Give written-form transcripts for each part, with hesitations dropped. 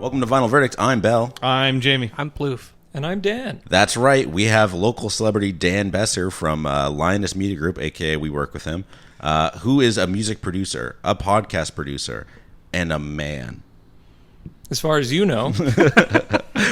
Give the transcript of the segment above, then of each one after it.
Welcome to Vinyl Verdict. I'm Bell. I'm Jamie. I'm Plouffe. And I'm Dan. That's right. We have local celebrity Dan Besser from Lioness Media Group, a.k.a. we work with him, who is a music producer, a podcast producer, and a man. As far as you know.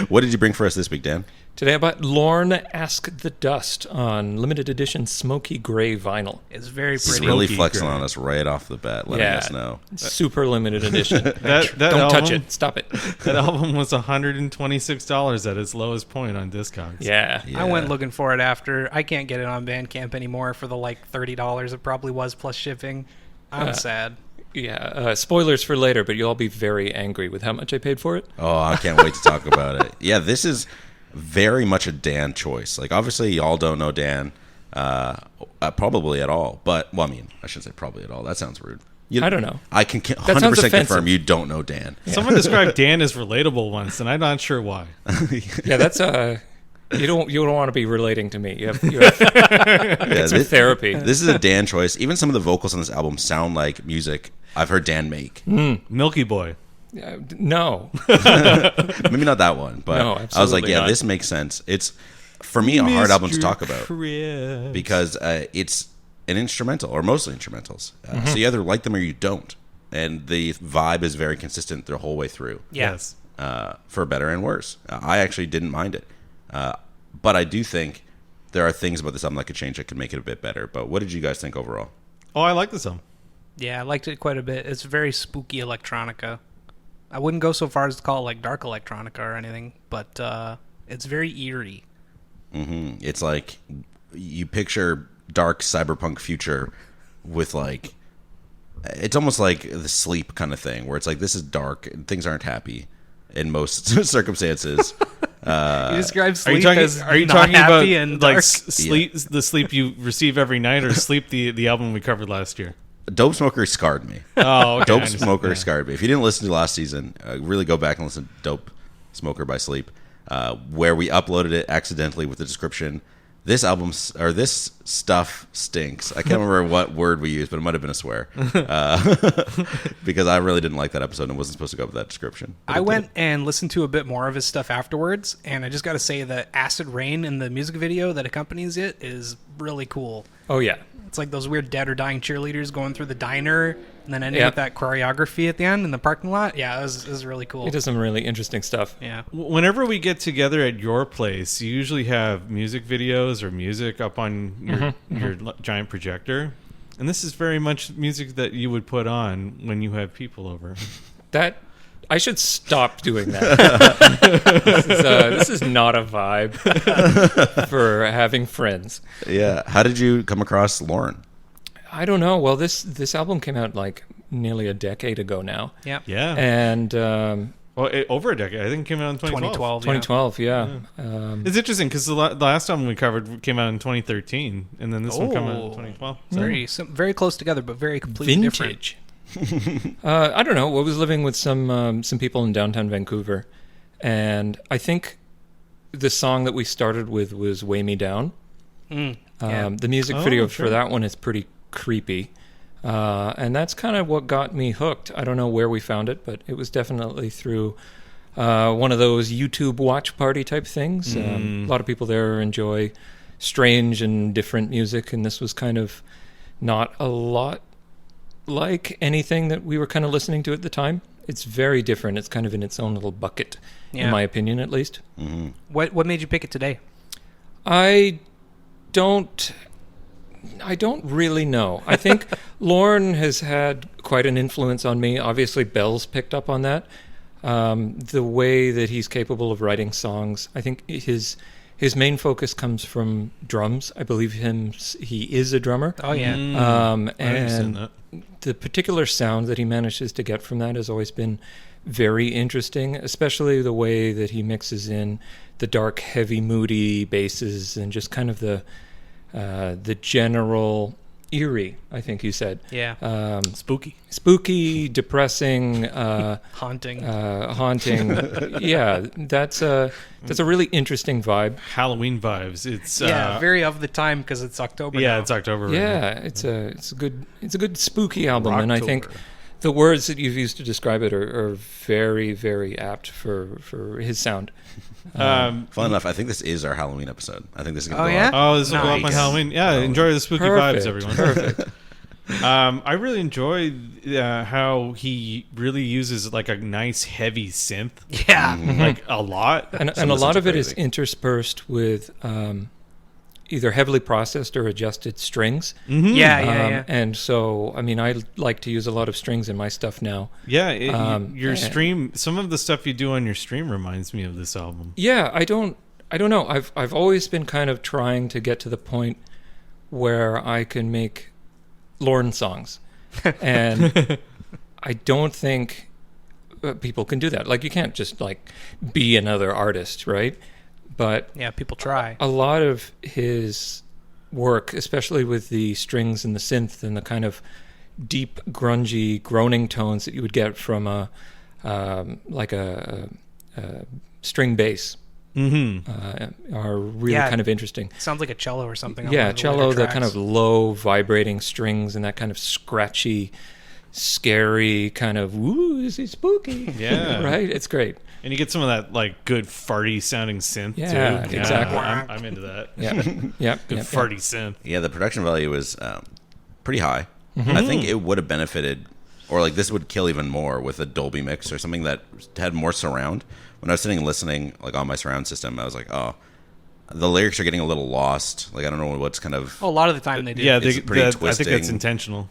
What did you bring for us this week, Dan? Today I bought Lorn Ask the Dust on limited edition smoky gray vinyl. It's very He's pretty. really flexing on us right off the bat, letting us know. Super limited edition. That Don't album, touch it. Stop it. That album was $126 at its lowest point on Discogs. Yeah. I went looking for it after. I can't get it on Bandcamp anymore for the $30 it probably was plus shipping. I'm sad. Yeah. Spoilers for later, but you'll all be very angry with how much I paid for it. Oh, I can't wait to talk about it. Yeah, this is very much a Dan choice. Like, obviously, y'all don't know Dan probably at all. But, well, I mean, I shouldn't say probably at all. That sounds rude. I don't know. I can 100% confirm you don't know Dan. Yeah. Someone described Dan as relatable once, and I'm not sure why. Yeah, that's you don't want to be relating to me. You have it's therapy. This is a Dan choice. Even some of the vocals on this album sound like music I've heard Dan make. Milky Boy. No. Maybe not that one, but no, I was like, yeah, not. this makes sense. It's, for me, a hard album to talk about Chris. because it's an instrumental, or mostly instrumentals. So you either like them or you don't. And the vibe is very consistent the whole way through. Yes. For better and worse. I actually didn't mind it. But I do think there are things about this album that could change that could make it a bit better. But what did you guys think overall? Oh, I like this song. Yeah, I liked it quite a bit. It's very spooky electronica. I wouldn't go so far as to call it like dark electronica or anything, but it's very eerie. Mm-hmm. It's like you picture dark cyberpunk future with like, it's almost like the Sleep kind of thing, where it's like, this is dark and things aren't happy in most circumstances. You describe Sleep are you not talking happy about and like dark. sleep, the sleep you receive every night, or Sleep, the album we covered last year? Dope Smoker scarred me. Oh, okay. Dope Smoker scarred me. If you didn't listen to last season, really go back and listen to Dope Smoker by Sleep, where we uploaded it accidentally with the description. This album, or this stuff stinks. I can't remember what word we used, but it might have been a swear. Because I really didn't like that episode and it wasn't supposed to go with that description. I went and listened to a bit more of his stuff afterwards, and I just got to say the acid rain in the music video that accompanies it is really cool. Oh, yeah. It's like those weird dead or dying cheerleaders going through the diner and then ending with that choreography at the end in the parking lot. Yeah, it was really cool. He does some really interesting stuff. Yeah. Whenever we get together at your place, you usually have music videos or music up on your giant projector. And this is very much music that you would put on when you have people over. I should stop doing that. This is not a vibe for having friends. Yeah. How did you come across Lorn? I don't know. Well, this album came out like nearly a decade ago now. Yeah. Yeah. And over a decade. I think it came out in 2012. 2012, yeah. It's interesting because the last album we covered came out in 2013, and then this one came out in 2012. So. Very close together, but very completely Vintage. I don't know. I was living with some people in downtown Vancouver, and I think the song that we started with was "Weigh Me Down." The music video for that one is pretty creepy, and that's kind of what got me hooked. I don't know where we found it, but it was definitely through one of those YouTube watch party type things. A lot of people there enjoy strange and different music, and this was kind of not a lot like anything that we were kind of listening to at the time. It's very different. It's kind of in its own little bucket, in my opinion, at least. Mm-hmm. What made you pick it today? I don't really know. I think Lorn has had quite an influence on me. Obviously, Bell's picked up on that. The way that he's capable of writing songs, I think his main focus comes from drums. I believe he is a drummer. Oh, yeah. And the particular sound that he manages to get from that has always been very interesting, especially the way that he mixes in the dark, heavy, moody basses and just kind of the general eerie, I think you said. Yeah. Spooky, depressing, haunting. Yeah, that's a really interesting vibe. Halloween vibes. It's very of the time because it's October. Yeah, now. it's October. Yeah, it's a good spooky album, and I think the words that you've used to describe it are very, very apt for his sound. Fun enough, I think this is our Halloween episode. I think this is going to go yeah? up. Oh, this will go up on Nice. Halloween. Yeah, enjoy the spooky Perfect. vibes, everyone. Perfect. I really enjoy how he really uses like a nice heavy synth, Yeah. like a lot. And Some a of the lot synths of are it is crazy. interspersed with either heavily processed or adjusted strings. Yeah. And so, I mean, I like to use a lot of strings in my stuff now. Yeah, your and- stream. Some of the stuff you do on your stream reminds me of this album. Yeah, I don't know. I've always been kind of trying to get to the point where I can make Lorn songs, and I don't think people can do that. Like, you can't just like be another artist, right? But Yeah, people try. a lot of his work, especially with the strings and the synth and the kind of deep, grungy, groaning tones that you would get from a string bass, are really Yeah. kind of interesting. Sounds like a cello or something. on Yeah, one of the cello, later the kind tracks. of low vibrating strings and that kind of scratchy, scary kind of, ooh, this is spooky. Yeah. Right? It's great. And you get some of that like good farty sounding synth Yeah, too. exactly. I'm into that. Yeah. Yeah. Good farty synth. Yeah, the production value was pretty high. Mm-hmm. I think it would have benefited, or like this would kill even more with a Dolby mix or something that had more surround. When I was sitting and listening, like on my surround system, I was like, oh, the lyrics are getting a little lost. Like, I don't know what's kind of. Oh, a lot of the time they do. Yeah, It's pretty I think that's twisting. intentional.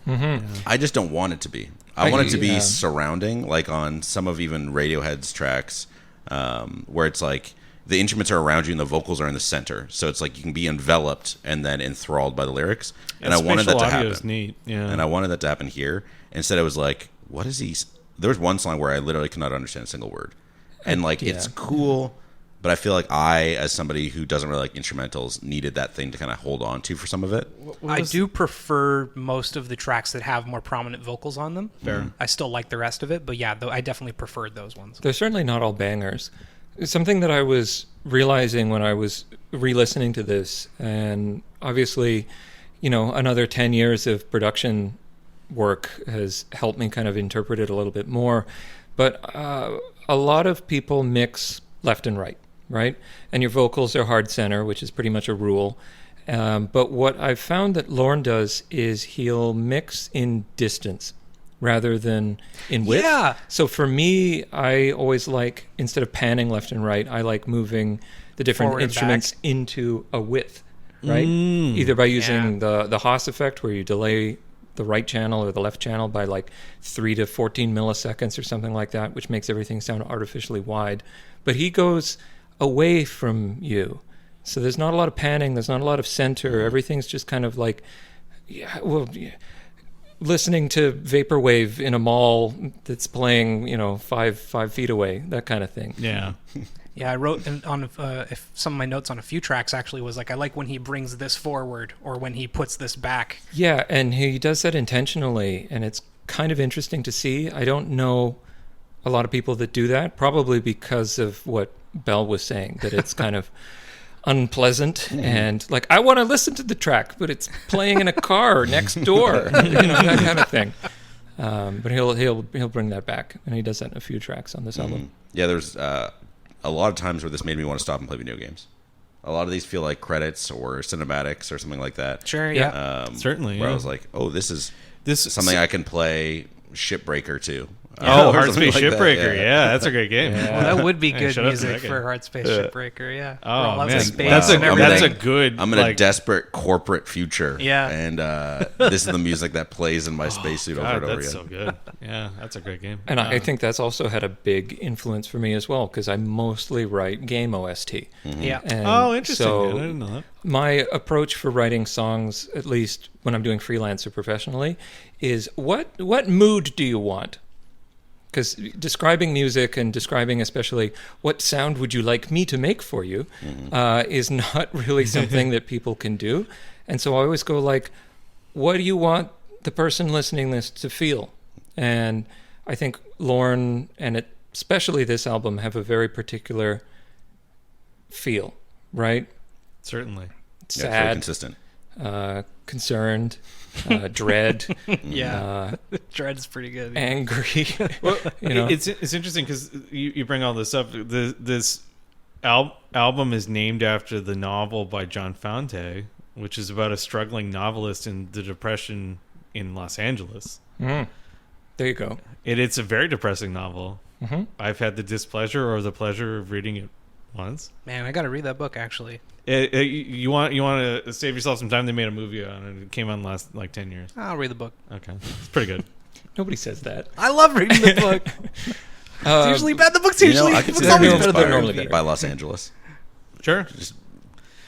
I just don't want it to be. I want it to be yeah. surrounding, like on some of even Radiohead's tracks, where it's like the instruments are around you and the vocals are in the center. So it's like you can be enveloped and then enthralled by the lyrics. And I wanted that to audio is happen. neat. Yeah, And I wanted that to happen here. Instead, it was like, what is he? There was one song where I literally could not understand a single word. And like, it's Yeah. cool, but I feel like I, as somebody who doesn't really like instrumentals, needed that thing to kind of hold on to for some of it. I do prefer most of the tracks that have more prominent vocals on them. Fair. I still like the rest of it, but yeah, I definitely preferred those ones. They're certainly not all bangers. Something that I was realizing when I was re-listening to this, and obviously, you know, another 10 years of production work has helped me kind of interpret it a little bit more. But a lot of people mix left and right? And your vocals are hard center, which is pretty much a rule. But what I've found that Lorn does is he'll mix in distance rather than in width. Yeah. So for me, I always like, instead of panning left and right, I like moving the different Forward and instruments back. into a width, right? Either by using Yeah. the Haas effect, where you delay the right channel or the left channel by like 3 to 14 milliseconds or something like that, which makes everything sound artificially wide. But he goes away from you. So there's not a lot of panning, there's not a lot of center. Everything's just kind of like, listening to vaporwave in a mall that's playing, 5 feet away, that kind of thing. Yeah. Yeah, I wrote if some of my notes on a few tracks actually was like, I like when he brings this forward or when he puts this back. Yeah, and he does that intentionally, and it's kind of interesting to see. I don't know a lot of people that do that, probably because of what Bell was saying, that it's kind of unpleasant and like, I want to listen to the track, but it's playing in a car next door, that kind of thing. But he'll bring that back, and he does that in a few tracks on this album. Yeah, there's a lot of times where this made me want to stop and play video games. A lot of these feel like credits or cinematics or something like that. Sure, Yeah. yeah. Certainly, Where I yeah. was like, oh, this is This something I can play Shipbreaker to. Oh, or Hard something Space like that, Shipbreaker. Yeah, that's a great game. Well, that would be Hey, good shut up for music that for game. Hard Space Shipbreaker, yeah. Oh, Roll out man. to space That's and a everything. good. I'm in a like, desperate corporate future. Yeah. And this is the music that plays in my spacesuit over God, and over that's again. so good. Yeah, that's a great game. And I think that's also had a big influence for me as well, because I mostly write game OST. Yeah. And Oh, interesting. so man. I didn't know that. my approach for writing songs, at least when I'm doing freelance or professionally, is what mood do you want? Because describing music and describing especially what sound would you like me to make for you is not really something that people can do. And so I always go like, what do you want the person listening this to feel? And I think Lorn and especially this album have a very particular feel, right? Certainly. Yeah, it's very Sad, consistent. concerned, dread, Dread's pretty good. angry. Well, You know? it's interesting because you bring all this up. This album is named after the novel by John Fante, which is about a struggling novelist in the Depression in Los Angeles. There you go. It's a very depressing novel. Mm-hmm. I've had the displeasure or the pleasure of reading it once. Man, I got to read that book actually. You want to save yourself some time? They made a movie on it. It came on last 10 years. I'll read the book. Okay, it's pretty good. Nobody says that. I love reading the book. It's usually bad. The book's You usually know, I could it's see always that better being than normally inspired better. by Los Angeles. Sure, Just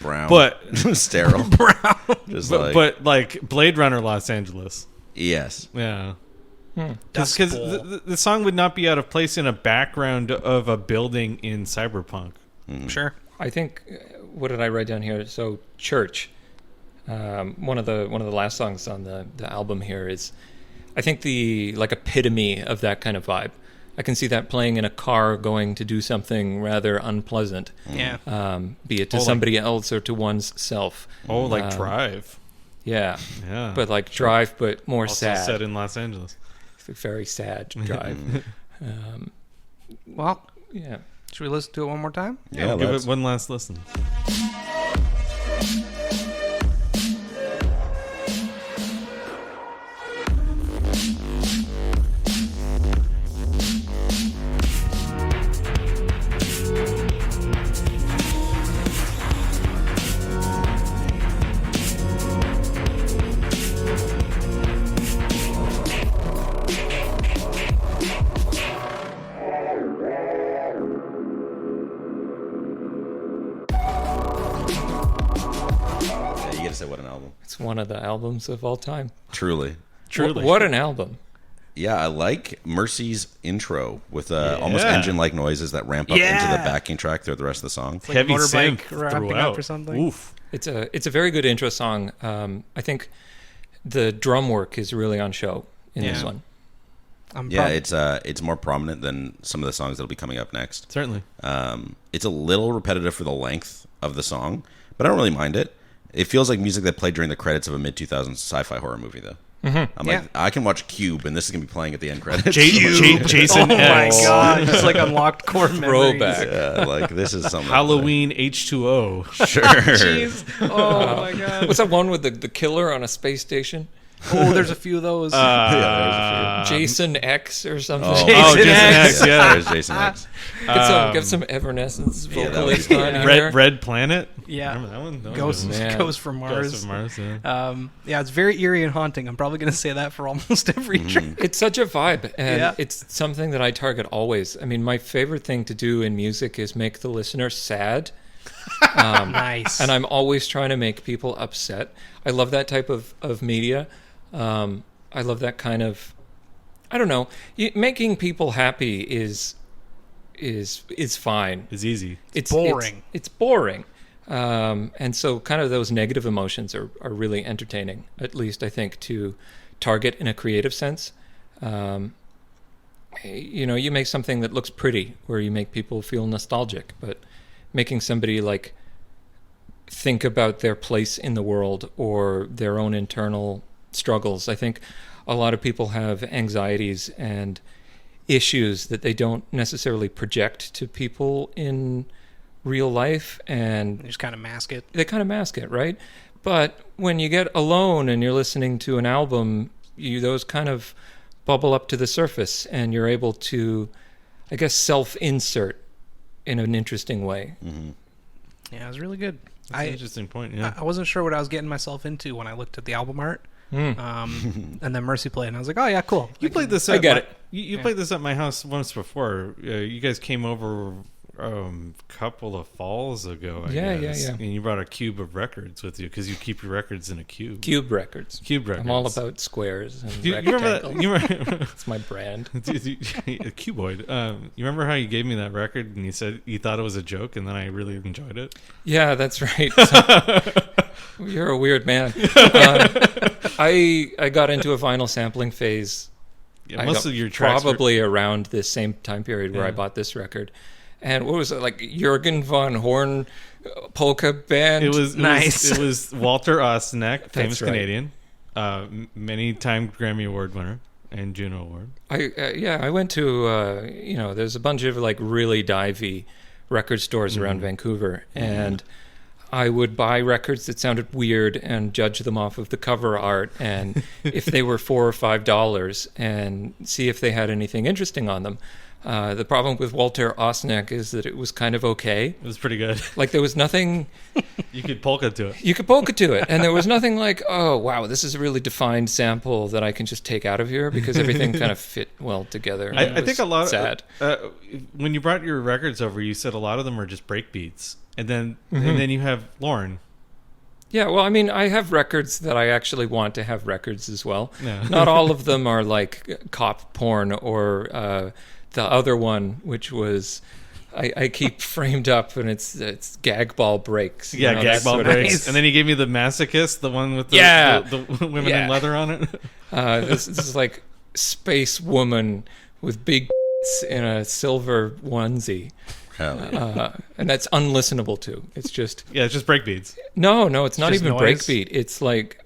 brown, but sterile, brown. just but like Blade Runner Los Angeles. yes. Yeah. Dust Because Bowl. the song would not be out of place in a background of a building in cyberpunk. Sure. I think, what did I write down here? So, Church, one of the last songs on the album here is, I think, the like epitome of that kind of vibe. I can see that playing in a car going to do something rather unpleasant, Yeah. be it to somebody else or to one's self. Oh, like Drive. Yeah, Yeah. but like Drive, but more also sad. set in Los Angeles. It's a very sad Drive. Well, Yeah. should we listen to it one more time? Yeah, We'll give let's- it one last listen. Yeah, you gotta say what an album. It's one of the albums of all time. Truly. Truly. What an album. Yeah, I like Mercy's intro with almost Yeah. engine-like noises that ramp up into the Yeah. backing track throughout the rest of the song. like Heavy motorbike synth wrapping up throughout. or something. Oof. It's a very good intro song. I think the drum work is really on show in this Yeah. one. I'm Yeah, prob- it's more prominent than some of the songs that'll be coming up next. Certainly. It's a little repetitive for the length of the song, but I don't really mind it. It feels like music that played during the credits of a mid-2000s sci-fi horror movie, though. I'm like, Yeah. I can watch Cube, and this is gonna be playing at the end credits. Jason Oh my X. god! Just like unlocked core memories. Throwback. Yeah, like this is something. Halloween H2O. Sure. Jeez. Oh my god. What's that one with the killer on a space station? Oh, there's a few of those. Jason X or something. Oh, Jason X. Yeah. There's Jason X. Get some Evanescence Yeah, that vocalist would be on good. here. Red Planet. Yeah. Remember that one? That was Ghosts, good. Man. Ghosts from Mars. Ghosts of Mars. Yeah. Yeah, it's very eerie and haunting. I'm probably going to say that for almost every track. It's such a vibe, and Yeah. it's something that I target always. I mean, my favorite thing to do in music is make the listener sad. Nice. And I'm always trying to make people upset. I love that type of media. I love that kind of, I don't know, making people happy is fine. It's easy. It's boring. It's boring. And so kind of those negative emotions are really entertaining, at least I think, to target in a creative sense. You make something that looks pretty where you make people feel nostalgic, but making somebody like think about their place in the world or their own internal struggles. I think a lot of people have anxieties and issues that they don't necessarily project to people in real life, and You just kind of mask it. they kind of mask it, right? But when you get alone and you're listening to an album, those kind of bubble up to the surface, and you're able to, I guess, self-insert in an interesting way. Yeah, it was really good. That's an interesting point. Yeah. I wasn't sure what I was getting myself into when I looked at the album art. And then Mercy played, and I was like, oh, yeah, cool. You played this. I At get my- it. You played this at my house once before. You guys came over a couple of falls ago. I Yeah, guess. yeah. And you brought a cube of records with you because you keep your records in a cube. Cube Records. Cube records. I'm all about squares and Do you remember rectangles. that? You remember, It's my brand. a cuboid. You remember how you gave me that record and you said you thought it was a joke, and then I really enjoyed it. Yeah, that's right. You're a weird man. I got into a vinyl sampling phase. Yeah, most of your tracks probably around this same time period where I Yeah. bought this record, and what was it, like Jürgen von Horn polka band? It was Nice. It was Walter Ostenek, famous right. Canadian, many-time Grammy Award winner and Juno Award. I went to there's a bunch of like really divey record stores around Vancouver, and I would buy records that sounded weird and judge them off of the cover art, and if they were $4 or $5, and see if they had anything interesting on them. The problem with Walter Ostenek is that it was kind of okay. It was pretty good. Like there was nothing. You could polka to it. You could polka to it, and there was nothing like, oh wow, this is a really defined sample that I can just take out of here, because everything kind of fit well together. I think a lot sad. When you brought your records over, you said a lot of them are just break beats, and then you have Lorn. Yeah, well, I mean, I have records that I actually want to have records as well. Yeah. Not all of them are like cop porn or the other one, which was I keep framed up, and it's gag ball breaks. Yeah, that gag ball sort of breaks. thing. And then he gave me the Masochist, the one with the, the women in leather on it. This is like space woman with big in a silver onesie. Hell yeah. And that's unlistenable to. It's just It's just break beats. no, it's not just even noise? breakbeat. It's like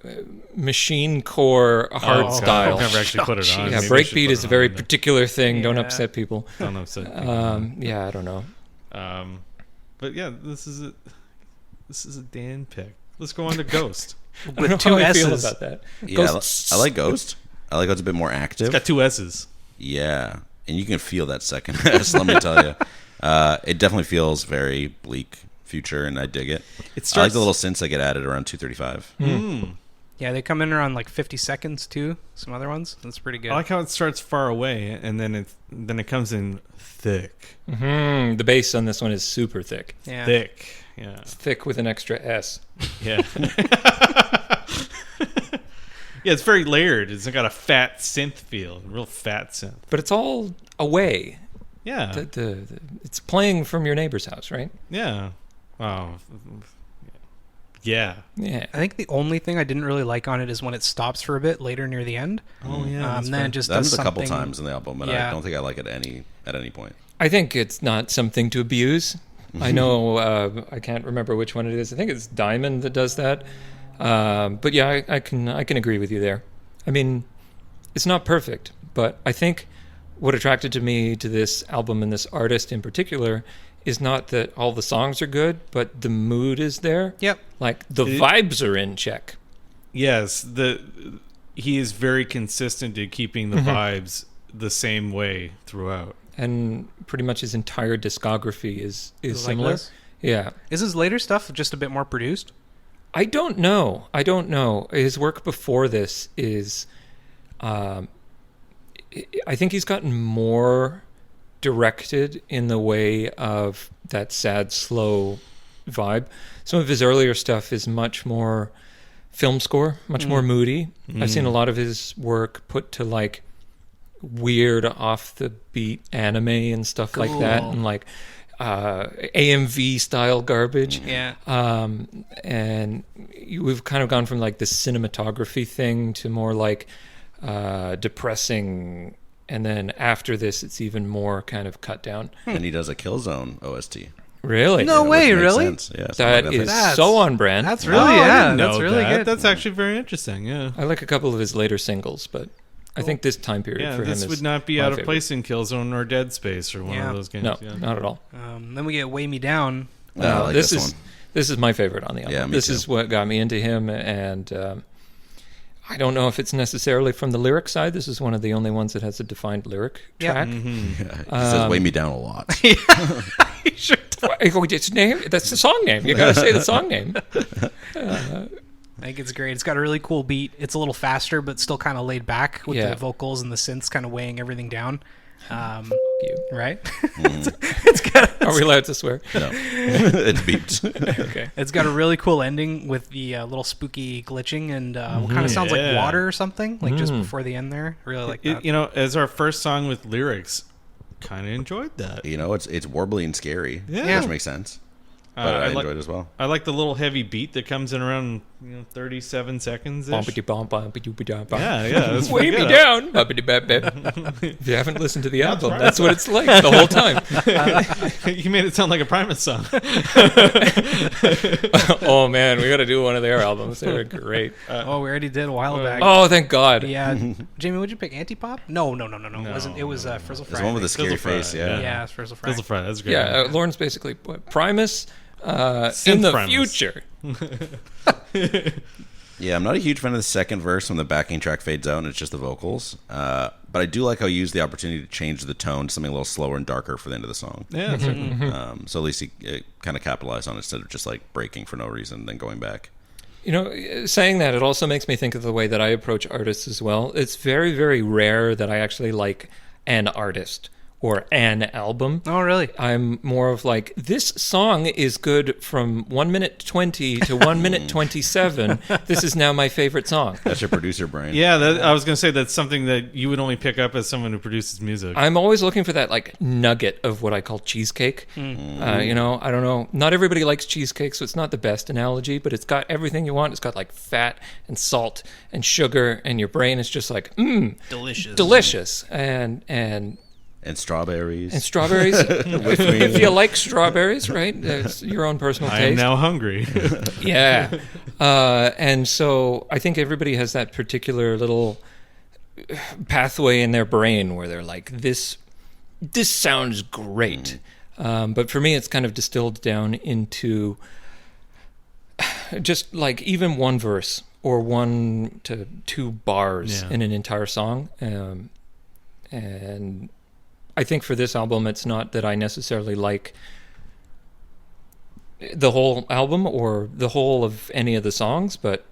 machine core hard God. style. I've never actually put it on. Yeah, Maybe I should breakbeat put is it a very on. particular thing. Don't Yeah. upset people. Don't know. So, I don't know. but yeah, this is a Dan pick. Let's go on to Ghost. I don't know With two how I feel S's. about that. Yeah, Ghosts. I like Ghost. I like how it's a bit more active. It's got 2 S's. Yeah, and you can feel that second S, let me tell you. It definitely feels very bleak future, and I dig it. I like the little synths that get added around 235. Yeah, they come in around like 50 seconds too. Some other ones. That's pretty good. I like how it starts far away, and then it comes in thick. The bass on this one is super thick. yeah. Thick. Yeah. It's thick with an extra S. Yeah. Yeah, it's very layered. It's got a fat synth feel, a real fat synth. But it's all away. Yeah. It's playing from your neighbor's house, right? Yeah. Wow. Yeah. Yeah. I think the only thing I didn't really like on it is when it stops for a bit later near the end. Oh yeah. Then it just That does happens a couple something- times in the album, but Yeah. I don't think I like it at any point. I think it's not something to abuse. I know I can't remember which one it is. I think it's Diamond that does that. But yeah, I can agree with you there. I mean, it's not perfect, but I think what attracted to me to this album and this artist in particular is not that all the songs are good, but the mood is there. Yep. Like the vibes are in check. Yes. He is very consistent in keeping the vibes the same way throughout. And pretty much his entire discography is Like similar. this? Yeah. Is his later stuff just a bit more produced? I don't know. His work before this is, I think he's gotten more directed in the way of that sad, slow vibe. Some of his earlier stuff is much more film score, much more moody. I've seen a lot of his work put to like weird off the beat anime and stuff like that, and like AMV style garbage. Yeah. And we've kind of gone from like the cinematography thing to more like depressing, and then after this it's even more kind of cut down. And he does a Killzone OST. Really? No which way, makes really? sense. Yeah, That something like is That's- so on brand. That's Oh, really, I yeah. didn't know That's really that. good. That's actually very interesting. Yeah. I like a couple of his later singles, but I think this time period Yeah, for him this is would not be my out of favorite. place in Killzone or Dead Space or one Yeah. of those games. No, yeah. not at all. Then we get Weigh Me Down. I like this this is one. this is my favorite on the album. Yeah, me This too. is what got me into him, and I don't know if it's necessarily from the lyric side. This is one of the only ones that has a defined lyric Yep. track. He says "Weigh Me Down" a lot. Sure. Its name? That's the song name. You gotta say the song name. I think it's great. It's got a really cool beat. It's a little faster, but still kind of laid back with Yeah. the vocals and the synths kind of weighing everything down. You. Right? Are we allowed to swear? No, it's beeped. Okay. It's got a really cool ending with the little spooky glitching and what kind of sounds like Yeah. water or something, like just before the end there. Really like that. You know, as our first song with lyrics, kind of enjoyed that. You know, it's warbly and scary, Yeah. which makes sense. But I like- enjoyed it as well. I like the little heavy beat that comes in around 37 seconds. Yeah, That's Way pretty me good. down. If you haven't listened to the album, that's what it's like the whole time. You made it sound like a Primus song. Oh man, we got to do one of their albums. They're great. We already did a while back. Oh, thank God. Yeah, Jamie, would you pick Antipop? No. It wasn't. It was Frizzle Fry. It's the one with the scary Frizzle Fry, face, yeah. Yeah, it's Frizzle Fry. Fizzle Fry, that's great. Yeah, Lorn's basically Primus in Synth the Primus. future. Yeah, I'm not a huge fan of the second verse when the backing track fades out and it's just the vocals. But I do like how you use the opportunity to change the tone to something a little slower and darker for the end of the song. Yeah, certainly. So at least he kind of capitalized on it instead of just like breaking for no reason and then going back. Saying that, it also makes me think of the way that I approach artists as well. It's very, very rare that I actually like an artist or an album. Oh, really? I'm more of like, this song is good from 1 minute 20 to 1 minute 27. This is now my favorite song. That's your producer brain. Yeah, I was going to say that's something that you would only pick up as someone who produces music. I'm always looking for that like nugget of what I call cheesecake. I don't know. Not everybody likes cheesecake, so it's not the best analogy, but it's got everything you want. It's got like fat and salt and sugar, and your brain is just like, delicious. And strawberries. If you like strawberries, right? It's your own personal I taste. am now hungry. Yeah. And so I think everybody has that particular little pathway in their brain where they're like, this sounds great. But for me, it's kind of distilled down into just like even one verse or 1 to 2 bars in an entire song. And I think for this album, it's not that I necessarily like the whole album or the whole of any of the songs, but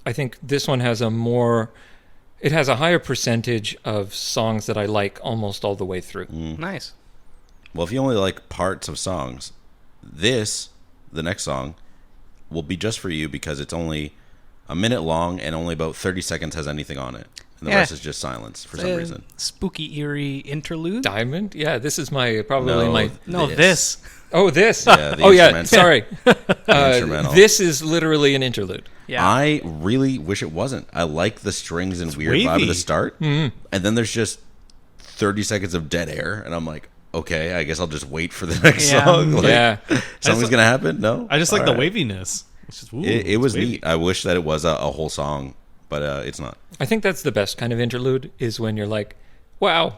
I think this one has it has a higher percentage of songs that I like almost all the way through. Nice. Well, if you only like parts of songs, the next song, will be just for you because it's only a minute long and only about 30 seconds has anything on it. And the rest is just silence for some reason. Spooky, eerie interlude. Diamond? Yeah, this is my This. Oh, this. Yeah, the oh, yeah. instrumental. Sorry. Instrumental. This is literally an interlude. Yeah. I really wish it wasn't. I like the strings and weird vibe wavy. at the start. And then there's just 30 seconds of dead air. And I'm like, okay, I guess I'll just wait for the next song. Like, something's going to happen? No? I just like All the right. waviness. It's just, It was wavy. neat. I wish that it was a whole song, but it's not. I think that's the best kind of interlude is when you're like, wow,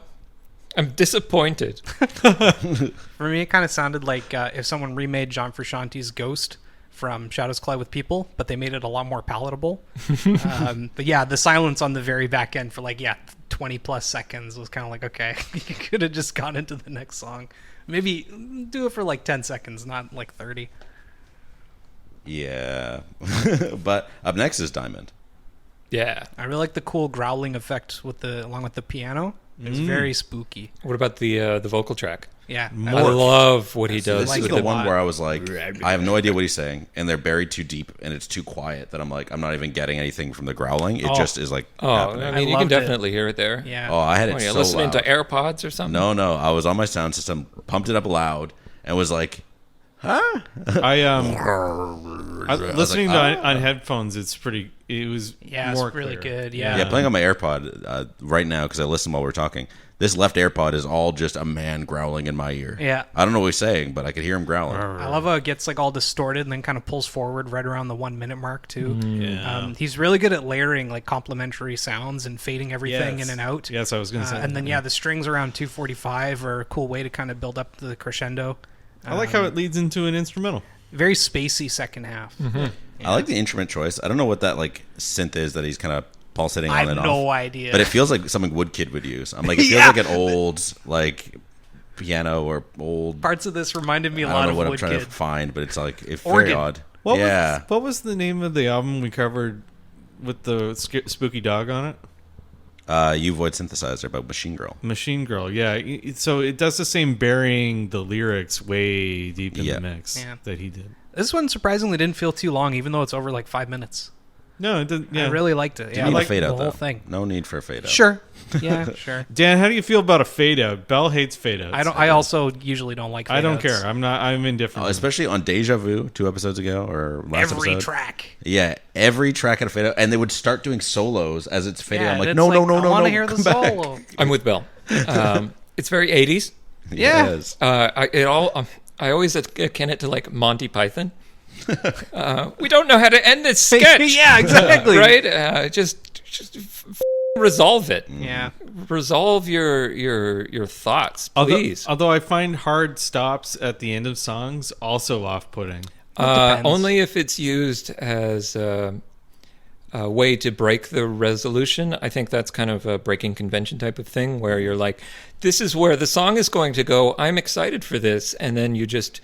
I'm disappointed. For me, it kind of sounded like if someone remade John Frusciante's Ghost from Shadows Collide with People, but they made it a lot more palatable. But yeah, the silence on the very back end for 20 plus seconds was kind of like, okay, you could have just gone into the next song. Maybe do it for 10 seconds, not 30. Yeah. But up next is Diamond. Yeah. I really like the cool growling effect along with the piano. It's very spooky. What about the vocal track? Yeah. I love what he does. This is with the one where I was like, I have no idea what he's saying, and they're buried too deep, and it's too quiet that I'm like, I'm not even getting anything from the growling. It just is like happening. I mean, you can definitely hear it there. Yeah. Oh, I had it What, are you so listening loud. to AirPods or something? No, I was on my sound system, pumped it up loud, and was like, Listening on headphones, it's pretty. It was Yeah, more it's really clear. good. Yeah. yeah, playing on my AirPod right now because I listen while we're talking. This left AirPod is all just a man growling in my ear. Yeah. I don't know what he's saying, but I could hear him growling. I love how it gets all distorted and then kind of pulls forward right around the 1 minute mark too. Yeah. He's really good at layering complementary sounds and fading everything in and out. Yes, I was going to say. And then the strings around 245 are a cool way to kind of build up the crescendo. I like how it leads into an instrumental. Very spacey second half. I like the instrument choice. I don't know what that synth is that he's kind of pulsating I on have and no off. idea. But it feels like something Woodkid would use. I'm like, it feels Yeah. like an old piano or old. Parts of this reminded me a I lot don't know of what I'm trying to Woodkid. find, but it's it's Organ. very odd. What was the name of the album we covered with the spooky dog on it? You Void Synthesizer by Machine Girl. Machine Girl, yeah. So it does the same burying the lyrics way deep in the mix that he did. This one surprisingly didn't feel too long, even though it's over 5 minutes. No, it didn't. Yeah. I really liked it. You Yeah, need I a liked fade the out, whole though. thing. No need for a fade out. Sure. Yeah, sure. Dan, how do you feel about a fade out? Belle hates fade outs. I also usually don't like. I don't fade-outs. care. I'm indifferent. Especially on Deja Vu 2 episodes ago or last Every episode. track. Yeah, every track had a fade out, and they would start doing solos as it's fading. Yeah, I'm like, it's no, I want to hear come the back. solo. I'm with Bill. It's very 80s. Yeah. Yes. I always akin it to like Monty Python. We don't know how to end this sketch. Yeah, exactly. Right? Just resolve it. Yeah. Resolve your thoughts, Although- please. Although I find hard stops at the end of songs also off-putting. depends. Only if it's used as a way to break the resolution. I think that's kind of a breaking convention type of thing where you're like, this is where the song is going to go. I'm excited for this. And then you just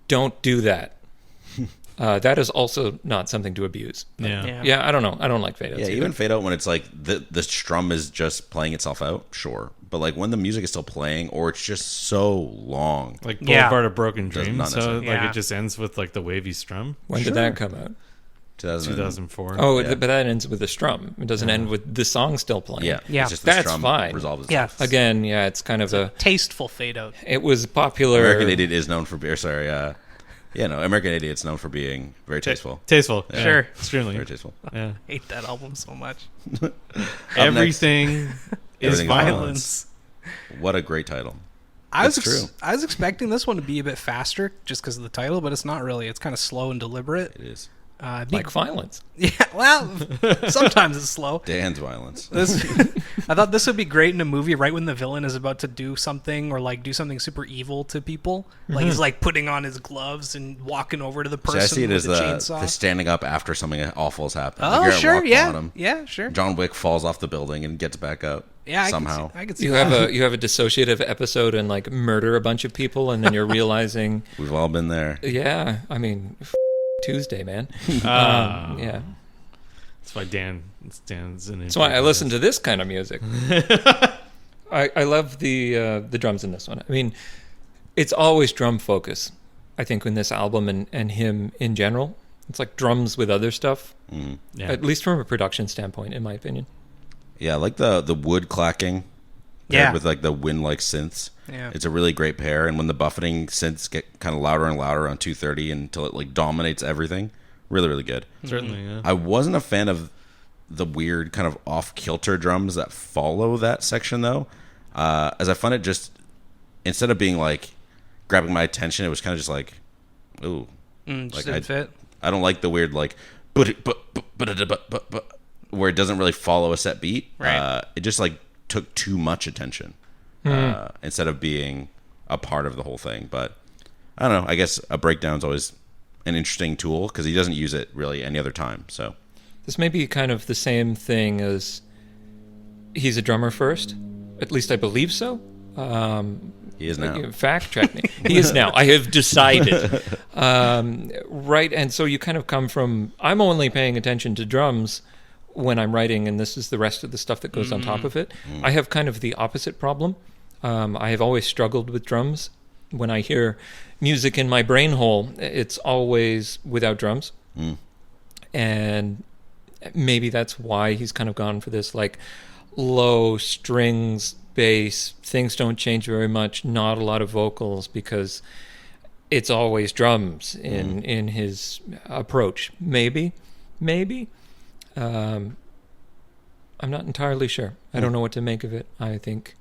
don't do that. That is also not something to abuse. Yeah. Yeah, I don't know. I don't like fade outs. Yeah, either. even fade out when it's like the strum is just playing itself out, sure. But like when the music is still playing or it's just so long. Like Yeah. Boulevard of Broken Does Dreams. not So necessarily- like Yeah. it just ends with like the wavy strum. When did that come out? 2004. 2004. Oh, Yeah. but that ends with a strum. It doesn't end with the song still playing. Yeah. Yeah. It's just the That's strum fine. resolves Yeah. itself. Again, yeah, it's kind of a. Tasteful fade out. It was popular. American Idiot is known for being, American Idiot's known for being very tasteful. Tasteful. Yeah. Sure. Extremely. Very tasteful. Yeah. Hate that album so much. Everything is Everything is violence. What a great title. I was That's true. I was expecting this one to be a bit faster just because of the title, but it's not really. It's kind of slow and deliberate. It is. Like violence. Yeah, well, sometimes it's slow. Dan's violence. I thought this would be great in a movie right when the villain is about to do something or like do something super evil to people. Like he's like putting on his gloves and walking over to the See, person I see it with as the the chainsaw. standing up after something awful has happened. Like Oh, you're at sure, rock yeah, bottom. yeah, sure. John Wick falls off the building and gets back up. Yeah, somehow. I could see You that. have a dissociative episode and like murder a bunch of people, and then you're realizing, We've all been there. yeah, I mean, Tuesday, man. Yeah. That's why Dan's an. That's why I listen to this kind of music. I love the drums in this one. I mean, it's always drum focus. I think in this album and him in general, it's like drums with other stuff. Yeah. At least from a production standpoint, in my opinion. Yeah, I like the wood clacking Yeah. paired with like the wind-like synths. Yeah. It's a really great pair. And when the buffeting synths get kind of louder and louder on 230 until it like dominates everything, really, really good. Certainly, yeah. I wasn't a fan of the weird kind of off-kilter drums that follow that section though, as I find it just, instead of being like grabbing my attention, it was kind of just like, ooh, Just like didn't fit. I don't like the weird like, but where it doesn't really follow a set beat. Right. It just like took too much attention instead of being a part of the whole thing. But I don't know. I guess a breakdown is always an interesting tool because he doesn't use it really any other time. So This may be kind of the same thing as he's a drummer first. At least I believe so. he is now. Fact check me. He is now. I have decided. Right, and so you kind of come from, I'm only paying attention to drums when I'm writing, and this is the rest of the stuff that goes on top of it. I have kind of the opposite problem. I have always struggled with drums. When I hear music in my brain hole, it's always without drums. And maybe that's why he's kind of gone for this like low strings, bass, things don't change very much, not a lot of vocals, because it's always drums in his approach. Maybe. I'm not entirely sure. I don't know what to make of it. I think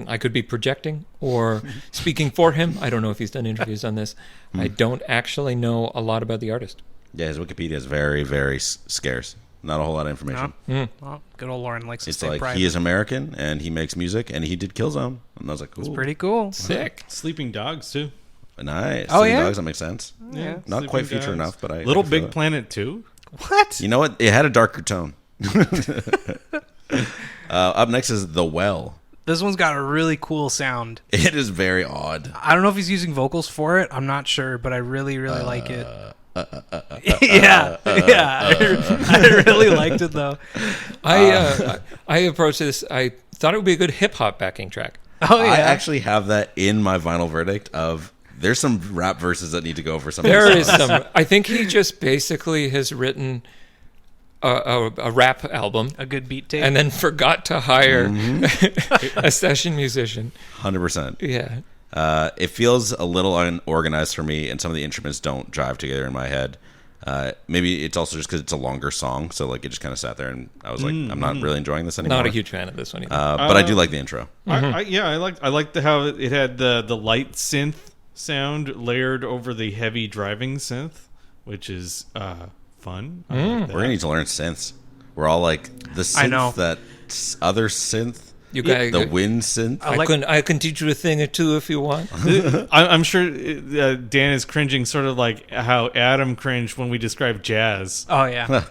I could be projecting or speaking for him. I don't know if he's done interviews on this. I don't actually know a lot about the artist. Yeah, his Wikipedia is very, very scarce. Not a whole lot of information. Well, good old Lorn likes to It's stay like private. he is American and he makes music and he did Killzone. And I was like, cool. It's pretty cool. Sick. Sleeping Dogs too. Nice. Oh, Sleeping yeah? Dogs, that makes sense. Yeah. Not Sleeping quite future Dogs. enough, but I Little can feel Big it. Planet 2. What? You know what? It had a darker tone. Up next is The Well. This one's got a really cool sound. It is very odd. I don't know if he's using vocals for it. I'm not sure, but I really, really like it. Yeah. I really liked it though. I approached this. I thought it would be a good hip hop backing track. Oh yeah. I actually have that in my vinyl verdict of there's some rap verses that need to go for some of There these is songs. some. I think he just basically has written a rap album, A good beat tape. and then forgot to hire a session musician. 100%. Yeah. It feels a little unorganized for me, and some of the instruments don't jive together in my head. Maybe it's also just because it's a longer song, so like it just kind of sat there, and I was like, I'm not really enjoying this anymore. Not a huge fan of this one either. But I do like the intro. I liked how it had the light synth sound layered over the heavy driving synth, which is fun. I like that. We're gonna need to learn synths. We're all like the synth I know. that other synth. You guys, The wind synth. I can teach you a thing or two if you want. I'm sure Dan is cringing, sort of like how Adam cringed when we described jazz. Oh yeah.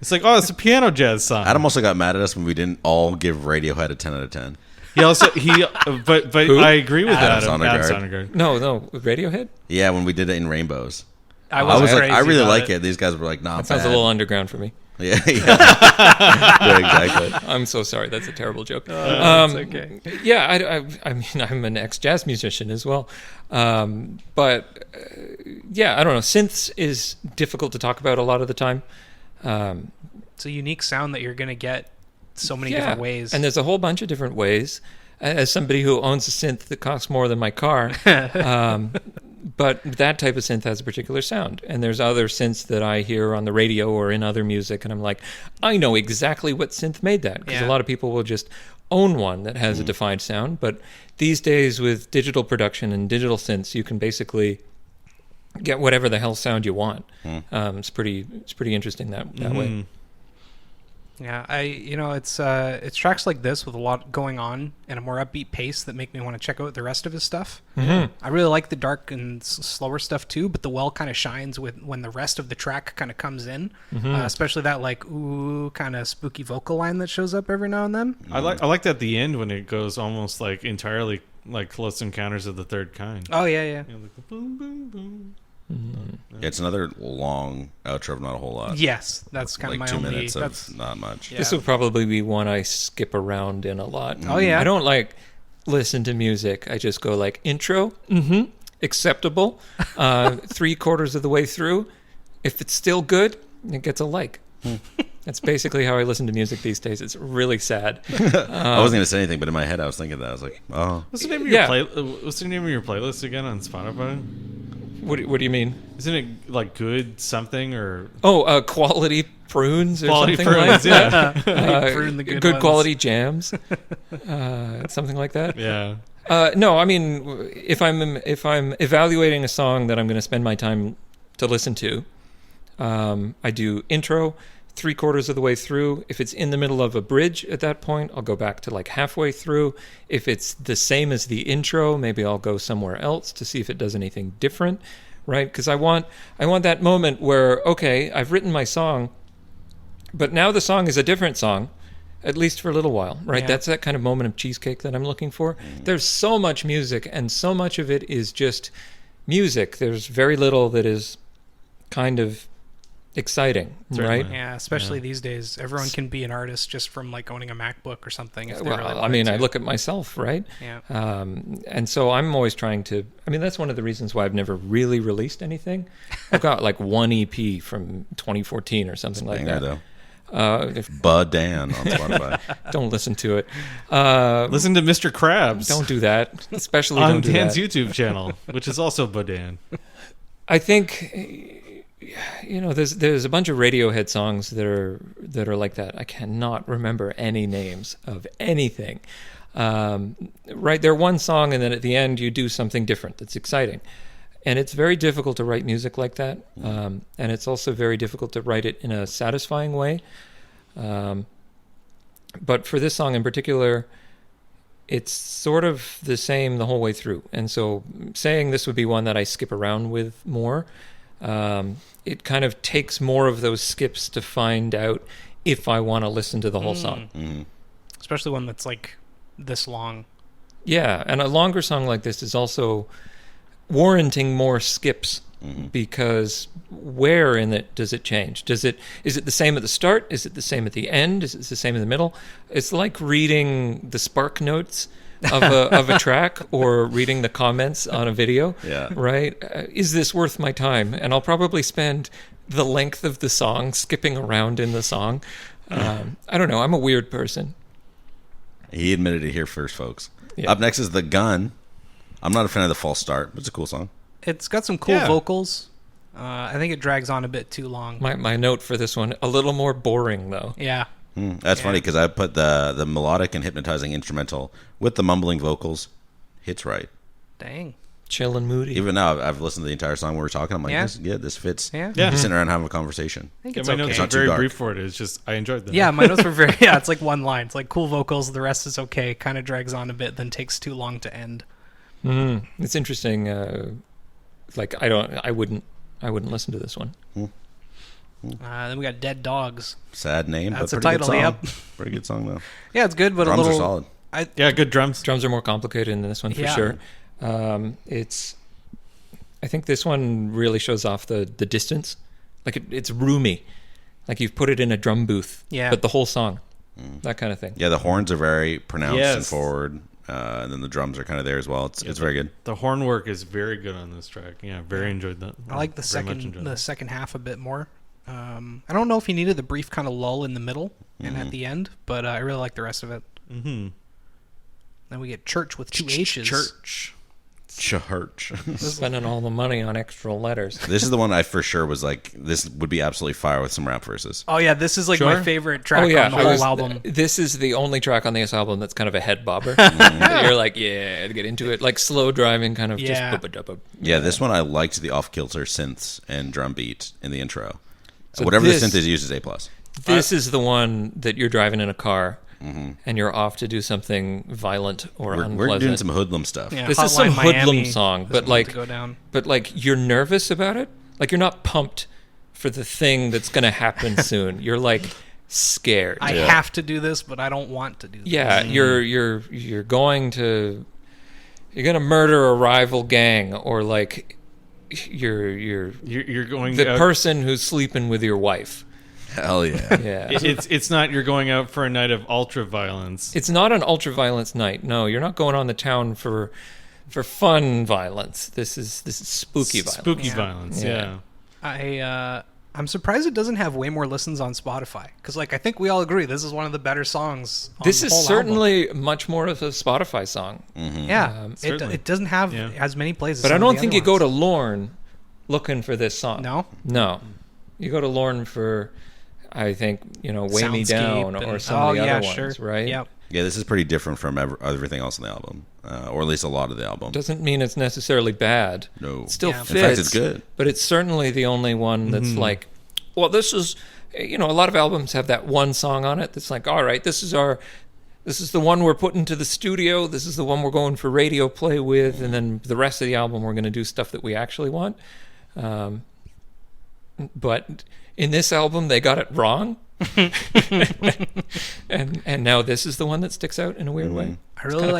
It's like, oh, it's a piano jazz song. Adam also got mad at us when we didn't all give Radiohead a 10 out of 10. But Who? I agree with Adam Adam Sondergaard. Sondergaard. No, Radiohead? Yeah, when we did it in Rainbows. I I was like, crazy I really about like it. These guys were like, nah, That sounds a little underground for me. Yeah, yeah, exactly. I'm so sorry. That's a terrible joke. It's okay. Yeah, I mean, I'm an ex-jazz musician as well. But yeah, I don't know. Synths is difficult to talk about a lot of the time. It's a unique sound that you're going to get so many Yeah, different ways. and there's a whole bunch of different ways. As somebody who owns a synth that costs more than my car, but that type of synth has a particular sound. And there's other synths that I hear on the radio or in other music, and I'm like, I know exactly what synth made that. Because a lot of people will just own one that has a defined sound. But these days with digital production and digital synths, you can basically get whatever the hell sound you want. It's pretty interesting that way. Yeah, it's tracks like this with a lot going on and a more upbeat pace that make me want to check out the rest of his stuff. I really like the dark and slower stuff too, but the well kind of shines when the rest of the track kind of comes in, especially that like ooh kind of spooky vocal line that shows up every now and then. I like that at the end when it goes almost like entirely like Close Encounters of the Third Kind. Oh yeah. You know, like the boom, boom, boom. Yeah, it's another long outro of not a whole lot. Yes, that's kind Like of 2 my only. minutes That's of not much. Yeah. This will probably be one I skip around in a lot. Oh, yeah. I don't like listen to music. I just go like intro, acceptable, 3/4 of the way through. If it's still good, it gets a like. That's basically how I listen to music these days. It's really sad. I wasn't gonna say anything, but in my head I was thinking that. I was like, oh, What's the name of your What's the name of your playlist again on Spotify? What do you mean? Isn't it like good something or Quality prunes or quality something prunes? like that? Prune the good Good ones. quality jams, something like that. Yeah. No, I mean, if I'm evaluating a song that I'm going to spend my time to listen to, I do intro, 3/4 of the way through. If it's in the middle of a bridge at that point, I'll go back to like halfway through. If it's the same as the intro, maybe I'll go somewhere else to see if it does anything different, right? Because I want that moment where, okay, I've written my song, but now the song is a different song, at least for a little while, right? Yeah. That's that kind of moment of cheesecake that I'm looking for. There's so much music, and so much of it is just music. There's very little that is kind of exciting, Certainly. right? Yeah, especially these days, everyone can be an artist just from like owning a MacBook or something. If they Well, really I wanted mean, to. I look at myself, right? Yeah. And so I'm always trying to. I mean, that's one of the reasons why I've never really released anything. I've got like one EP from 2014 or something like banger that. though. Bud Dan on Spotify. Don't listen to it. Listen to Mr. Krabs. Don't do that. Especially on don't do Dan's that. YouTube channel, which is also Bodan. I think there's a bunch of Radiohead songs that are like that. I cannot remember any names of anything. Right, they're one song, and then at the end you do something different that's exciting. And it's very difficult to write music like that. And it's also very difficult to write it in a satisfying way. But for this song in particular, it's sort of the same the whole way through. And so saying this would be one that I skip around with more, it kind of takes more of those skips to find out if I want to listen to the whole song. Especially one that's like this long. Yeah, and a longer song like this is also warranting more skips because where in it does it change? Is it the same at the start? Is it the same at the end? Is it the same in the middle? It's like reading the spark notes of a track or reading the comments on a video. Yeah. Right? Is this worth my time? And I'll probably spend the length of the song, skipping around in the song. I don't know. I'm a weird person. He admitted it here first, folks. Yeah. Up next is The Gun. I'm not a fan of the false start, but it's a cool song. It's got some cool vocals. I think it drags on a bit too long. My note for this one, a little more boring, though. Yeah. That's funny because I put the melodic and hypnotizing instrumental with the mumbling vocals. Hits right. Dang. Chill and moody. Even now, I've listened to the entire song we were talking. I'm like, this fits. Yeah. Just sitting around having a conversation. I think Yeah, it's my okay. notes not are too very dark. brief for it. It's just I enjoyed them. Yeah, my notes were very... Yeah, it's like one line. It's like cool vocals. The rest is okay. Kind of drags on a bit, then takes too long to end. It's interesting. I wouldn't listen to this one. Then we got Dead Dogs. Sad name, That's but a pretty title, good song. yep. Pretty good song, though. Yeah, it's good, but Drums a little... are solid. Yeah, good drums. Drums are more complicated in this one for sure. I think this one really shows off the distance. Like it's roomy. Like you've put it in a drum booth. Yeah. But the whole song. That kind of thing. Yeah, the horns are very pronounced and Yes. forward. And then the drums are kind of there as well. It's very good. The horn work is very good on this track. Yeah, very enjoyed that. I like the Very much enjoyed that. second half a bit more. I don't know if he needed the brief kind of lull in the middle and at the end, but I really like the rest of it. Mm-hmm. Then we get Church with two H's. Church. Spending all the money on extra letters. This is the one I for sure was like, this would be absolutely fire with some rap verses. Oh yeah, this is like my Sure. favorite track on the whole album. This is the only track on this album that's kind of a head bobber. You're like, yeah, to get into it. Like slow driving, kind of Yeah. just bubba-dubba. Yeah, this one I liked the off-kilter synths and drum beat in the intro. So Whatever this- the synth is used is A+. This is the one that you're driving in a car and you're off to do something violent or unpleasant. We're doing some hoodlum stuff. Yeah, This is some Hotline hoodlum Miami song, is but about like, to go down. you're nervous about it. Like you're not pumped for the thing that's going to happen soon. You're like scared. I have to do this, but I don't want to do this. Yeah, you're going to murder a rival gang, or like you're going the out, person who's sleeping with your wife. Hell yeah. Yeah. It's not you're going out for a night of ultra violence. It's not an ultra violence night. No, you're not going on the town for fun violence. This is spooky violence. Spooky Yeah. violence. Yeah. Yeah. I'm surprised it doesn't have way more listens on Spotify, because like I think we all agree this is one of the better songs. On This the is whole certainly much more of a Spotify song. album. Yeah, certainly. it doesn't have Yeah. as many plays. As But I some of don't the think other you go ones. to Lorn looking for this song. No? You go to Lorn for, I think, Weigh Me Soundscape Down or and- some of the yeah, other sure. ones, right? Yep. Yeah, this is pretty different from everything else on the album, or at least a lot of the album. Doesn't mean it's necessarily bad. No. It still Yeah. In fits. fact, it's good. But it's certainly the only one that's like, well, this is, a lot of albums have that one song on it that's like, all right, this is the one we're putting to the studio. This is the one we're going for radio play with. And then the rest of the album, we're going to do stuff that we actually want. But in this album, they got it wrong. and now this is the one that sticks out in a weird way. I really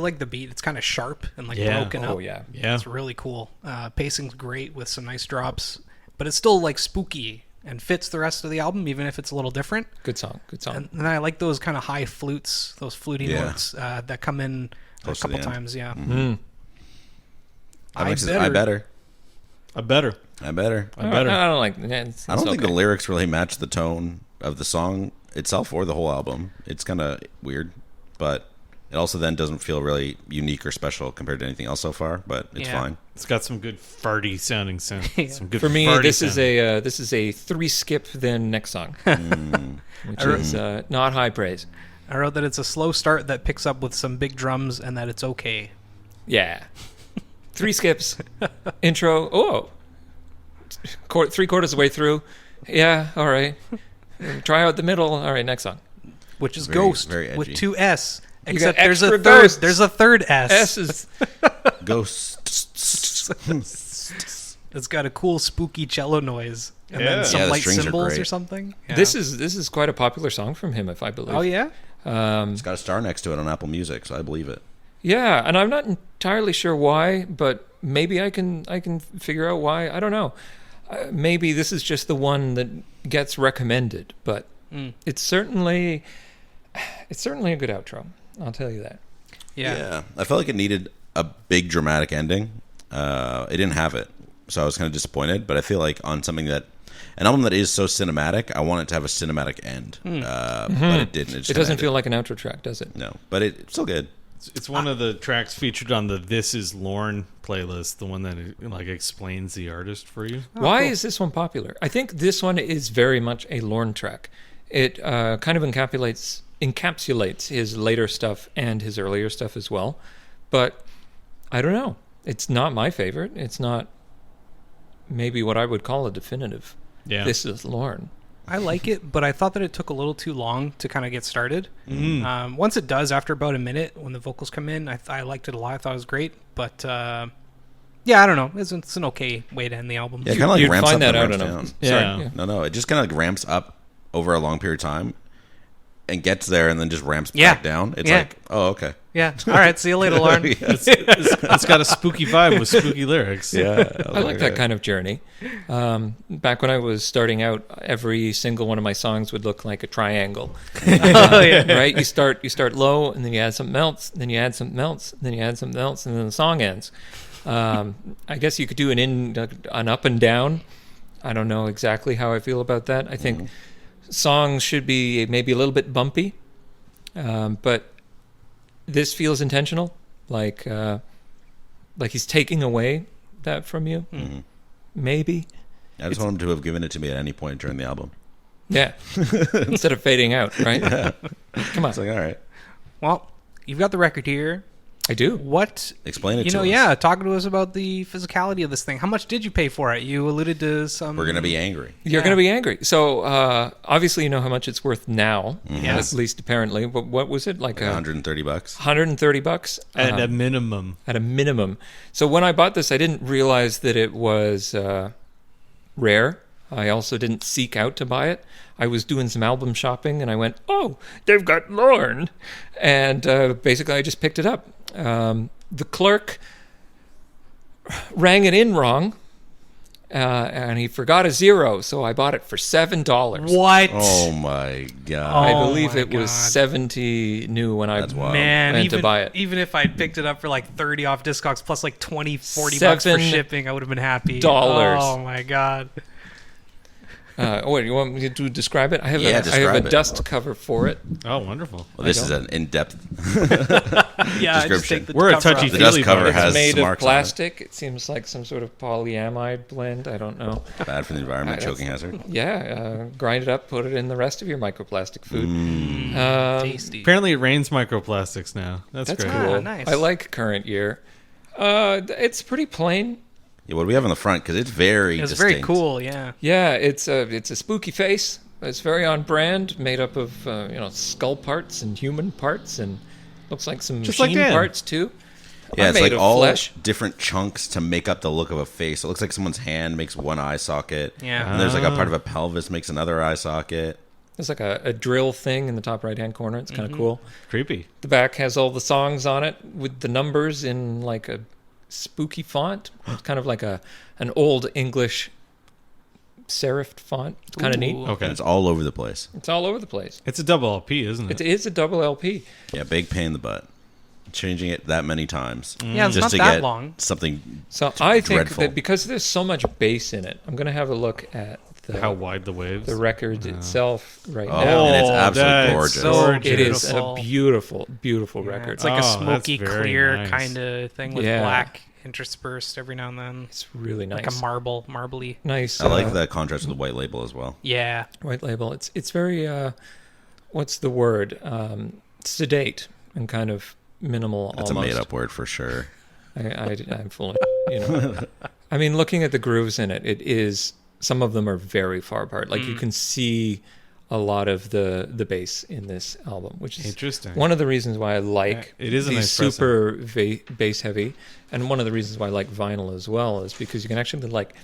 like the beat. It's kind of sharp and like Yeah. broken up. Oh, yeah. Yeah. It's really cool. Pacing's great with some nice drops, but it's still like spooky and fits the rest of the album, even if it's a little different. Good song. And I like those kind of high flutes, those fluty Yeah. notes that come in Close a to the couple end. times. Yeah. That makes it, I better. I better. I better. I better. I don't like it's I don't think okay. the lyrics really match the tone of the song itself or the whole album. It's kind of weird, but it also then doesn't feel really unique or special compared to anything else so far. But it's Yeah. fine. It's got some good farty sounding synth. Yeah. Some good For me, farty this sound. is a 3 skip then next song, which is not high praise. I wrote that it's a slow start that picks up with some big drums and that it's okay. Yeah, 3 skips, intro. Oh, 3/4 of the way through. Yeah, all right. Try out the middle. All right, next song. Which is Very- Ghost very edgy. with 2 S. You Except got there's a extra third. ghosts. There's a third S. S is Ghost. It's got a cool spooky cello noise and Yeah. then some Yeah, the light strings are cymbals or great. something. Yeah. this is quite a popular song from him, if I believe. Oh yeah. It's got a star next to it on Apple Music, so I believe it. Yeah, and I'm not entirely sure why, but maybe I can figure out why. I don't know. Maybe this is just the one that gets recommended, but it's certainly a good outro. I'll tell you that. Yeah. I felt like it needed a big dramatic ending. It didn't have it, so I was kind of disappointed. But I feel like on something that an album that is so cinematic. I want it to have a cinematic end, but it didn't. It doesn't feel like an outro track, does it? No, but it's still good. It's one of the tracks featured on the This Is Lorn playlist, the one that like explains the artist for you. Why is this one popular? I think this one is very much a Lorn track. It kind of encapsulates his later stuff and his earlier stuff as well. But I don't know. It's not my favorite. It's not maybe what I would call a definitive. Yeah. This is Lorn. I like it, but I thought that it took a little too long to kind of get started. Once it does, after about a minute, when the vocals come in, I liked it a lot. I thought it was great. But, yeah, I don't know. It's an okay way to end the album. Yeah, it kind of like You'd ramps find up that and out ramps in a- down. Yeah. No, it just kind of like ramps up over a long period of time and gets there and then just ramps Yeah. back down. It's Yeah. like, oh, okay. Yeah. All right. See you later, Lorn. It's got a spooky vibe with spooky lyryx. Yeah. I like that kind of journey. Back when I was starting out, every single one of my songs would look like a triangle. Oh, yeah. Right? You start low, and then you add something else, then you add something else, then you add something else, and then the song ends. I guess you could do an up and down. I don't know exactly how I feel about that. I think songs should be maybe a little bit bumpy, but this feels intentional, like he's taking away that from you. Maybe. I just want him to have given it to me at any point during the album. Yeah. Instead of fading out, right? Come on. It's like, all right. Well, you've got the record here. I do. What? Explain it You to know, us. yeah. Talk to us about the physicality of this thing. How much did you pay for it? You alluded to some. We're going to be angry. You're Yeah. going to be angry. So obviously you know how much it's worth now, Yes. at least apparently. But what was it? Like $130. $130 At a minimum. at a minimum. So when I bought this, I didn't realize that it was rare. I also didn't seek out to buy it. I was doing some album shopping, and I went, oh, they've got Lorn. And basically I just picked it up. The clerk rang it in wrong, and he forgot a zero, so I bought it for $7. What? Oh, my God. I Oh believe my it was God. 70 new when I That's wild. Man, went to buy it. even if I picked it up for like 30 off Discogs plus like 20, 40 bucks for $7 shipping, I would have been happy. dollars. Oh my God. Wait, you want me to describe it? I have Yeah, I have describe a it. dust cover for it. Oh, wonderful. Well, this I is don't. an in-depth. Yeah, I just Description. take the We're a cover off. touchy The dust feely cover bunch. has It's made some of marks on it. plastic. It seems like some sort of polyamide blend. I don't know. Bad for the environment, That's- choking hazard. Yeah, grind it up, put it in the rest of your microplastic food. Tasty. Apparently, it rains microplastics now. That's That's great. cool. Ah, nice. I like current year. It's pretty plain. Yeah, what do we have on the front? Because it's very It's distinct. very cool, yeah. Yeah, it's a spooky face. It's very on brand, made up of skull parts and human parts, and looks like some Just like machine Dan. parts too. Yeah, I'm it's made like of all flesh. different chunks to make up the look of a face. It looks like someone's hand makes one eye socket. Yeah. And there's like a part of a pelvis makes another eye socket. There's like a drill thing in the top right hand corner. It's kind of cool. Creepy. The back has all the songs on it with the numbers in like a spooky font. It's kind of like an old English serifed font. It's kind of neat. Ooh. Okay. And it's all over the place. It's all over the place. It's a double LP, isn't it? It is a double LP. Yeah, big pain in the butt. Changing it that many times. Yeah, it's just not to that get long. something. So I think Dreadful. that because there's so much bass in it, I'm going to have a look at How wide the waves. the record itself right Oh, now. and it's absolutely that's gorgeous. so It is beautiful. a beautiful, beautiful Yeah, record. it's like Oh, a that's smoky, very clear nice. kind of thing with Yeah. black interspersed every now and then. It's really nice. Like a marbly. Nice. I like the contrast with the white label as well. Yeah. white label. It's very what's the word? Sedate and kind of minimal. That's almost. a made-up word for sure. I'm full of I mean, looking at the grooves in it, it is some of them are very far apart. Like you can see a lot of the bass in this album, which is Interesting. one of the reasons why I like Yeah, it is a these nice super bass heavy, and one of the reasons why I like vinyl as well is because you can actually like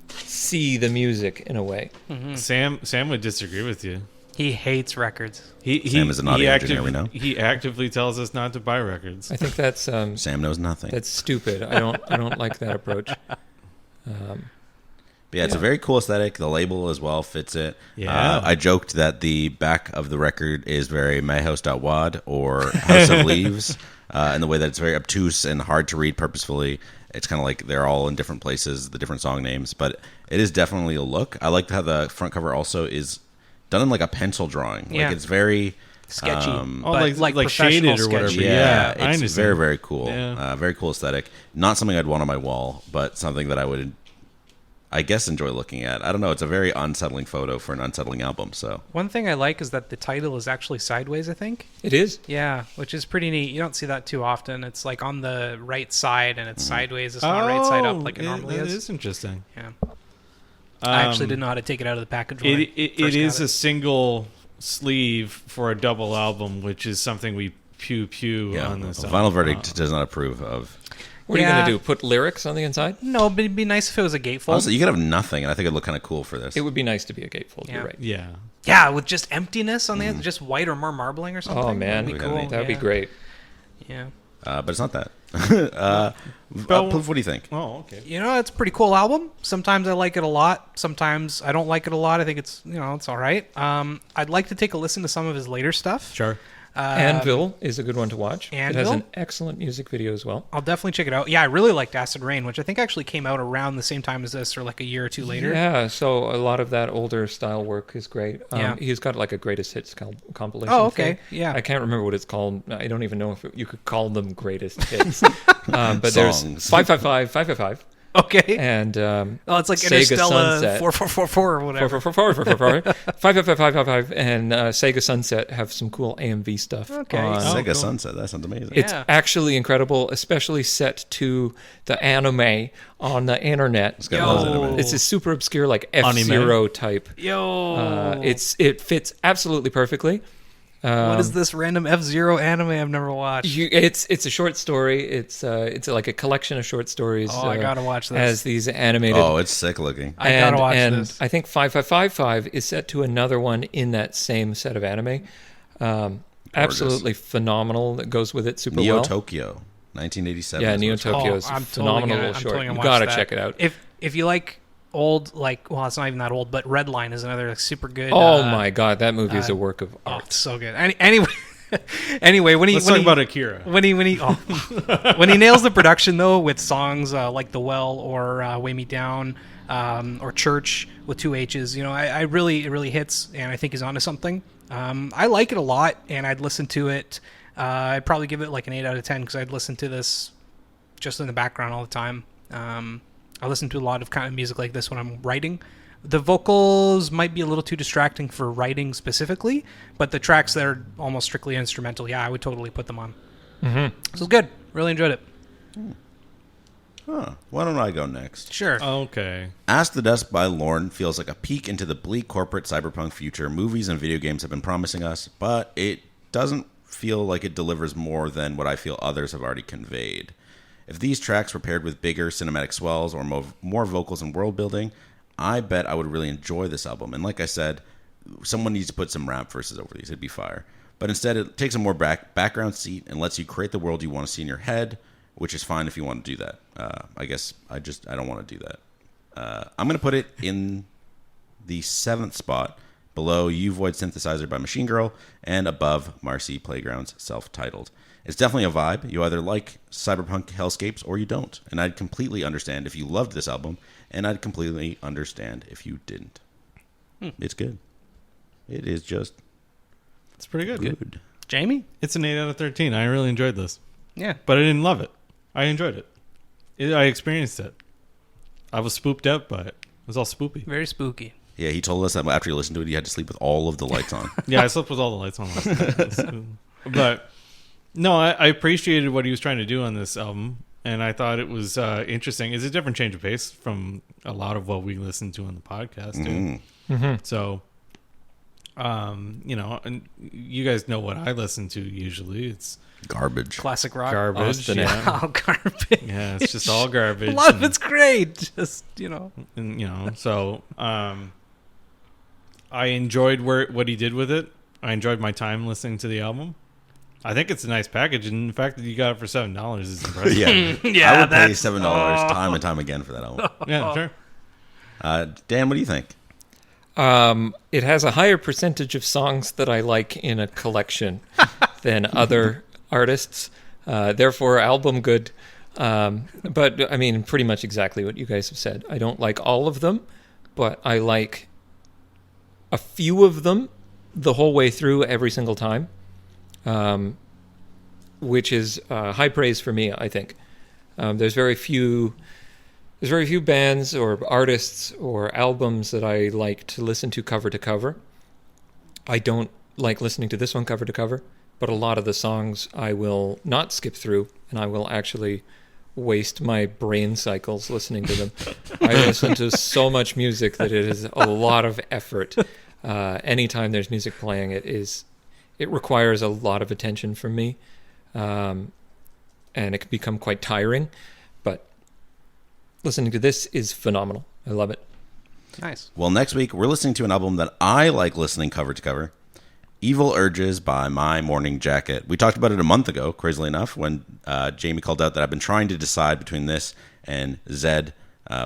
see the music in a way. Sam would disagree with you. He hates records. Sam is an audio engineer, we know. He actively tells us not to buy records. I think that's Sam knows nothing. that's stupid. I don't like that approach. But yeah, it's a very cool aesthetic. The label as well fits it. Yeah. I joked that the back of the record is very My House.wad or House of Leaves. in the way that it's very obtuse and hard to read purposefully. It's kind of like they're all in different places, the different song names, but it is definitely a look. I like how the front cover also is done in like a pencil drawing. Yeah. Like it's very Sketchy, but like shaded or whatever. sketchy. Yeah, I it's understand. very, very cool. Yeah. Very cool aesthetic. Not something I'd want on my wall, but something that I would, I guess, enjoy looking at. I don't know. It's a very unsettling photo for an unsettling album. So One thing I like is that the title is actually sideways, I think. It is. Yeah, which is pretty neat. You don't see that too often. It's like on the right side and it's sideways. It's not right side up like it normally That is. is interesting. Yeah. I actually didn't know how to take it out of the package. When It I first is got a single sleeve for a double album, which is something we pew on this Vinyl album. Verdict does not approve of. What are you Yeah. going to do? Put lyrics on the inside? No, but it'd be nice if it was a gatefold. Honestly, you could have nothing, and I think it'd look kind of cool for this. It would be nice to be a gatefold. Yeah. You're right. Yeah. Yeah, with just emptiness on the end, just white or more marbling or something. Oh man, That'd be cool. that'd be Yeah. great. Yeah. But it's not that. Plouffe, what do you think? Oh, okay. You know, it's a pretty cool album. Sometimes I like it a lot. Sometimes I don't like it a lot. I think it's, it's all right. I'd like to take a listen to some of his later stuff. Sure. Anvil is a good one to watch. It has Anvil? an excellent music video as well. I'll definitely check it out. Yeah, I really liked Acid Rain, which I think actually came out around the same time as this, or like a year or two later. Yeah, so a lot of that older style work is great. Yeah. He's got like a greatest hits compilation. Oh, okay. thing. Yeah. I can't remember what it's called. I don't even know if you could call them greatest hits. But there's Songs. 555, Okay. and Oh, it's like Sega Interstellar Sunset. 4444 or whatever. 555, and Sega Sunset have some cool AMV stuff. Okay. on- Sega cool. Sunset. That sounds amazing. It's Yeah. actually incredible, especially set to the anime on the internet. It's got loads of anime. It's a super obscure, like F-Zero type. Yo. It fits absolutely perfectly. What is this random F-Zero anime I've never watched? It's a short story. It's like a collection of short stories. Oh, I gotta watch this. As these animated. Oh, it's sick looking. I gotta watch and this. I think 5555 is set to another one in that same set of anime. Absolutely phenomenal. That goes with it super Neo well. Tokyo, 1987. Yeah, is Neo what it's called. Tokyo is a phenomenal little short. You gotta check it out. If you like old, it's not even that old, but Redline is another super good. Oh my god, that movie is a work of Oh, art. it's so good. Anyway, when he Let's when talk he, about Akira. when he when he nails the production though with songs like The Well or Weigh Me Down or Church with 2 H's, it really hits, and I think he's onto something. I like it a lot, and I'd listen to it. I'd probably give it like an 8 out of 10 because I'd listen to this just in the background all the time. I listen to a lot of kind of music like this when I'm writing. The vocals might be a little too distracting for writing specifically, but the tracks that are almost strictly instrumental, I would totally put them on. So it's good. Really enjoyed it. Huh. Why don't I go next? Sure. Okay. Ask the Dust by Lorn feels like a peek into the bleak corporate cyberpunk future movies and video games have been promising us, but it doesn't feel like it delivers more than what I feel others have already conveyed. If these tracks were paired with bigger cinematic swells or more vocals and world building, I bet I would really enjoy this album. And like I said, someone needs to put some rap verses over these. It'd be fire. But instead, it takes a more background seat and lets you create the world you want to see in your head, which is fine if you want to do that. I guess I don't want to do that. I'm going to put it in the 7th spot, below You Void Synthesizer by Machine Girl, and above Marcy Playground's self-titled. It's definitely a vibe. You either like cyberpunk hellscapes or you don't. And I'd completely understand if you loved this album, and I'd completely understand if you didn't. It's good. It is just It's pretty good. good. Jamie? It's an 8 out of 13. I really enjoyed this. Yeah. But I didn't love it. I enjoyed it. I experienced it. I was spooked out by it. It was all spoopy. Very spooky. Yeah, he told us that after you listened to it, you had to sleep with all of the lights on. Yeah, I slept with all the lights on last night. It was cool. But no, I appreciated what he was trying to do on this album, and I thought it was interesting. It's a different change of pace from a lot of what we listen to on the podcast, too. So, and you guys know what I listen to usually. It's Garbage. Classic rock. garbage. Austin, Yeah. Oh, garbage. Yeah, it's just all garbage. A lot of it's great. Just, And, so I enjoyed what he did with it. I enjoyed my time listening to the album. I think it's a nice package, and the fact that you got it for $7 is impressive. Yeah, Yeah, I would pay that's- $7 time and time again for that album. Yeah, sure. Dan, what do you think? It has a higher percentage of songs that I like in a collection than other artists. Therefore, album good. But I mean, pretty much exactly what you guys have said. I don't like all of them, but I like a few of them the whole way through every single time, which is high praise for me, I think. There's very few bands or artists or albums that I like to listen to cover. I don't like listening to this one cover to cover, but a lot of the songs I will not skip through, and I will actually waste my brain cycles listening to them. I listen to so much music that it is a lot of effort. Anytime there's music playing, it requires a lot of attention from me, and it can become quite tiring. But listening to this is phenomenal. I love it. Nice. Well, next week we're listening to an album that I like listening cover to cover. Evil Urges by My Morning Jacket. We talked about it a month ago, crazily enough, when Jamie called out that I've been trying to decide between this and Zed,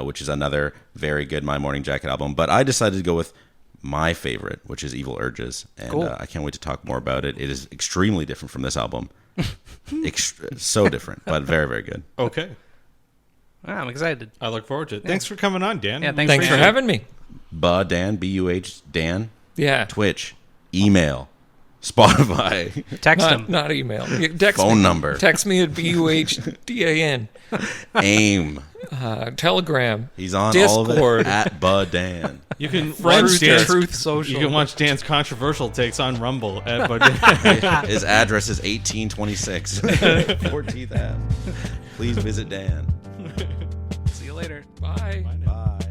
which is another very good My Morning Jacket album. But I decided to go with my favorite, which is Evil Urges. And cool. I can't wait to talk more about it. It is extremely different from this album. So different, but very, very good. Okay. Wow, I'm excited. I look forward to it. Thanks for coming on, Dan. Yeah, Thanks for having me. Dan, B-U-H, Dan. Yeah. Twitch. Email. Spotify. Text him. Not email. Text Phone me. number. Text me at BUHDAN. AIM. Telegram. He's on Discord. all of it at Dan. You can Friends watch Dan's, Truth Social. You can watch Dan's controversial takes on Rumble at Bud. His address is 1826 14th Ave. Please visit Dan. See you later. Bye. Bye now. Bye.